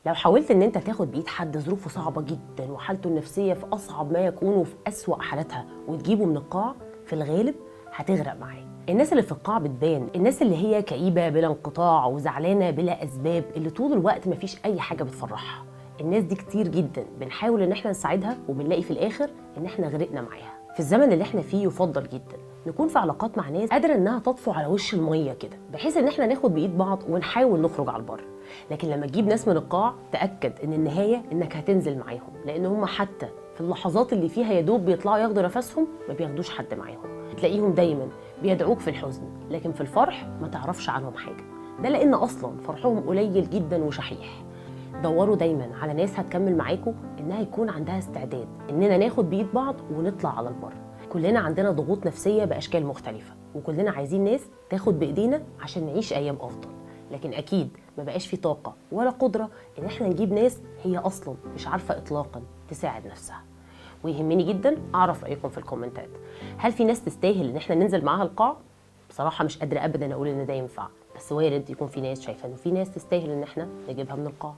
لو حاولت ان انت تاخد بايد حد ظروفه صعبه جدا وحالته النفسيه في اصعب ما يكون وفي اسوأ حالاتها وتجيبه من القاع، في الغالب هتغرق معاه. الناس اللي في القاع بتبان، الناس اللي هي كئيبه بلا انقطاع وزعلانه بلا اسباب، اللي طول الوقت مفيش اي حاجه بتفرحها. الناس دي كتير جدا بنحاول ان احنا نساعدها وبنلاقي في الاخر ان احنا غرقنا معاها. في الزمن اللي احنا فيه يفضل جدا نكون في علاقات مع ناس قادره انها تطفو على وش الميه كده، بحيث ان احنا ناخد بايد بعض ونحاول نخرج على البر. لكن لما تجيب ناس من القاع تاكد ان النهايه انك هتنزل معاهم، لان هم حتى في اللحظات اللي فيها يا دوب بيطلعوا ياخدوا نفسهم ما بياخدوش حد معاهم. تلاقيهم دايما بيدعوك في الحزن، لكن في الفرح ما تعرفش عنهم حاجه. ده لان اصلا فرحهم قليل جدا وشحيح. دوروا دايما على ناس هتكمل معاكم، انها يكون عندها استعداد اننا ناخد بايد بعض ونطلع على البر. كلنا عندنا ضغوط نفسيه باشكال مختلفه، وكلنا عايزين ناس تاخد بايدينا عشان نعيش ايام افضل. لكن اكيد ما بقاش في طاقه ولا قدره ان احنا نجيب ناس هي اصلا مش عارفه اطلاقا تساعد نفسها. ويهمني جدا اعرف رايكم في الكومنتات. هل في ناس تستاهل ان احنا ننزل معاها القاع؟ بصراحه مش قادره ابدا اقول ان ده ينفع، بس وارد يكون في ناس شايفه انه في ناس تستاهل ان احنا نجيبها من القاع.